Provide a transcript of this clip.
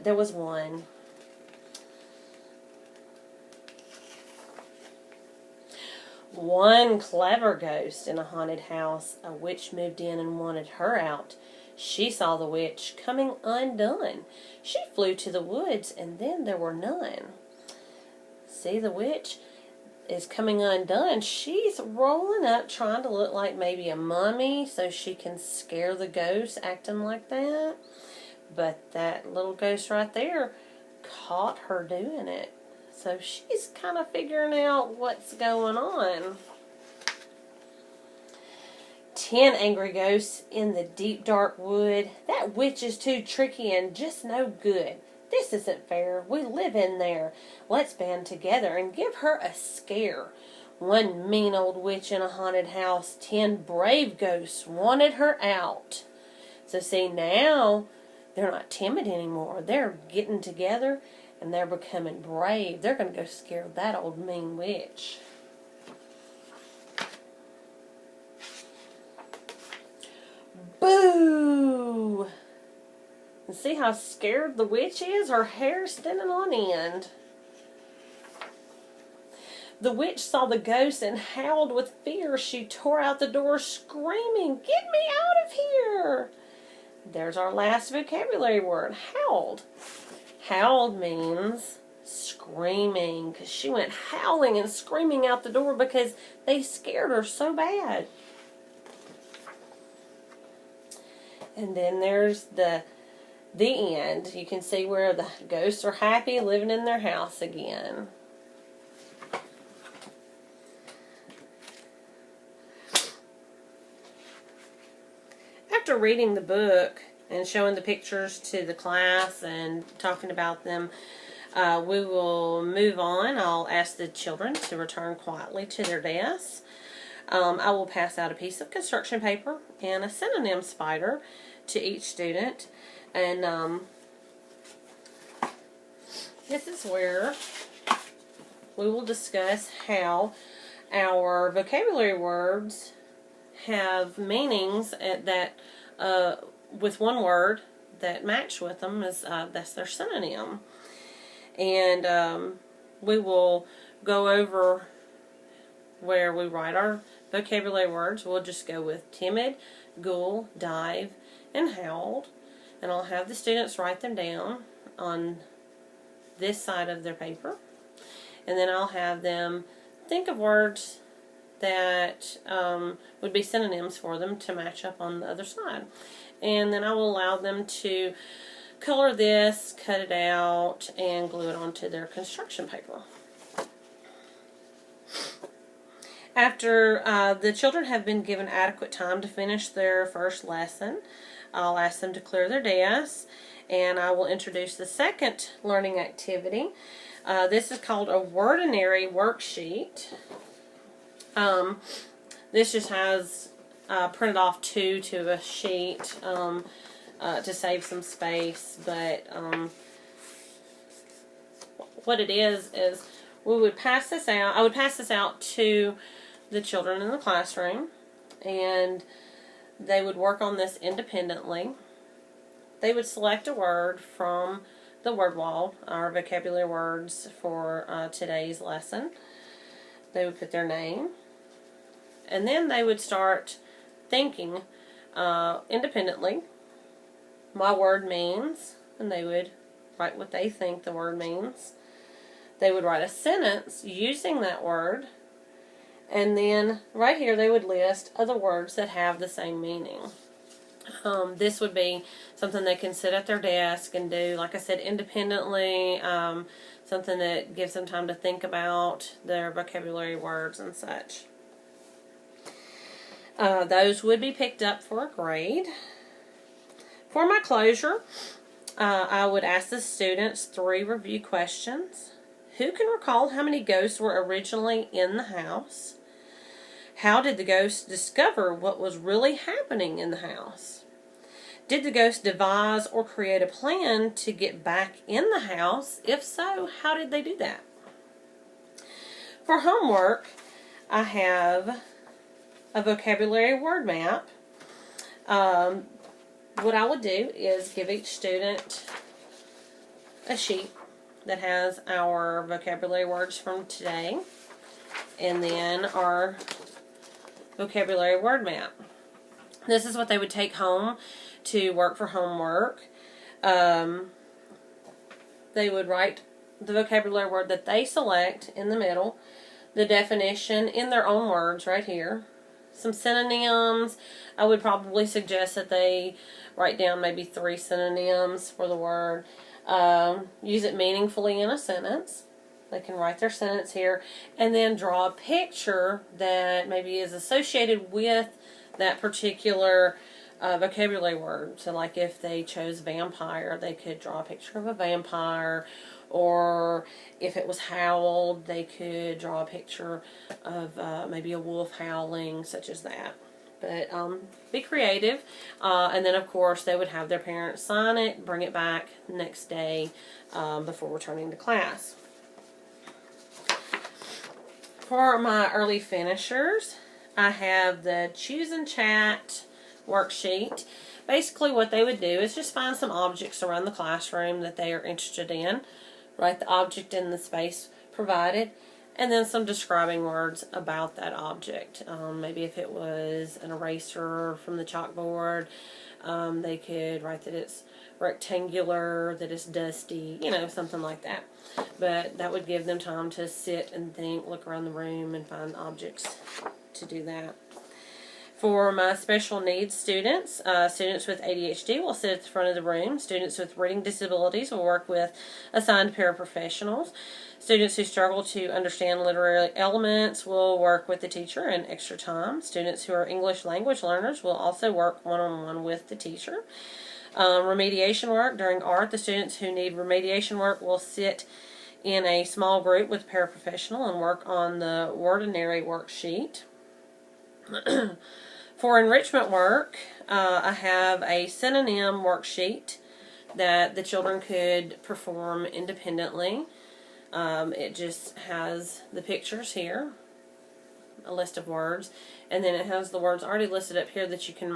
There was one. One clever ghost in a haunted house. A witch moved in and wanted her out. She saw the witch coming undone. She flew to the woods, and then there were none. See, the witch is coming undone. She's rolling up, trying to look like maybe a mummy so she can scare the ghost, acting like that. But that little ghost right there caught her doing it. So she's kind of figuring out what's going on. 10 angry ghosts in the deep dark wood. That witch is too tricky and just no good. This isn't fair. We live in there. Let's band together and give her a scare. One mean old witch in a haunted house. 10 brave ghosts wanted her out. So see, now they're not timid anymore. They're getting together and they're becoming brave. They're going to go scare that old mean witch. Boo! And see how scared the witch is? Her hair's standing on end. The witch saw the ghost and howled with fear. She tore out the door screaming, "Get me out of here!" There's our last vocabulary word, howled. Howled means screaming, because she went howling and screaming out the door because they scared her so bad. And then there's the end. You can see where the ghosts are happy living in their house again. After reading the book and showing the pictures to the class and talking about them, we will move on. I'll ask the children to return quietly to their desks. I will pass out a piece of construction paper and a synonym spider to each student. And this is where we will discuss how our vocabulary words have meanings that with one word that match with them is that's their synonym. And we will go over where we write our vocabulary words. We'll just go with timid, ghoul, dive, and howled. And I'll have the students write them down on this side of their paper. And then I'll have them think of words that would be synonyms for them to match up on the other side. And then I will allow them to color this, cut it out, and glue it onto their construction paper. After the children have been given adequate time to finish their first lesson, I'll ask them to clear their desks, and I will introduce the second learning activity. This is called a Wordinary worksheet. This just has printed off two to a sheet to save some space, but what it is we would pass this out. I would pass this out to the children in the classroom, and they would work on this independently. They would select a word from the word wall, our vocabulary words for today's lesson. They would put their name, and then they would start thinking independently. My word means, and they would write what they think the word means. They would write a sentence using that word, and then right here they would list other words that have the same meaning. This would be something they can sit at their desk and do, like I said, independently, something that gives them time to think about their vocabulary words and such. Those would be picked up for a grade. For my closure, I would ask the students 3 review questions. Who can recall how many ghosts were originally in the house? How did the ghost discover what was really happening in the house? Did the ghost devise or create a plan to get back in the house? If so, how did they do that? For homework, I have a vocabulary word map. What I would do is give each student a sheet that has our vocabulary words from today, and then our vocabulary word map. This is what they would take home to work for homework. They would write the vocabulary word that they select in the middle, the definition in their own words right here, some synonyms. I would probably suggest that they write down maybe 3 synonyms for the word. Use it meaningfully in a sentence. They can write their sentence here and then draw a picture that maybe is associated with that particular vocabulary word. So like if they chose vampire, they could draw a picture of a vampire, or if it was howled, they could draw a picture of maybe a wolf howling, such as that. But be creative. And then, of course, they would have their parents sign it, bring it back next day before returning to class. For my early finishers, I have the Choose and Chat worksheet. Basically, what they would do is just find some objects around the classroom that they are interested in, write the object in the space provided, and then some describing words about that object. Maybe if it was an eraser from the chalkboard, they could write that it's rectangular, that it's dusty, something like that. But that would give them time to sit and think, look around the room, and find objects to do that. For my special needs students, students with ADHD will sit at the front of the room. Students with reading disabilities will work with assigned paraprofessionals. Students who struggle to understand literary elements will work with the teacher in extra time. Students who are English language learners will also work one-on-one with the teacher. Remediation work. During art, the students who need remediation work will sit in a small group with a paraprofessional and work on the Wordinary worksheet. For enrichment work, I have a synonym worksheet that the children could perform independently. It just has the pictures here, a list of words, and then it has the words already listed up here that you can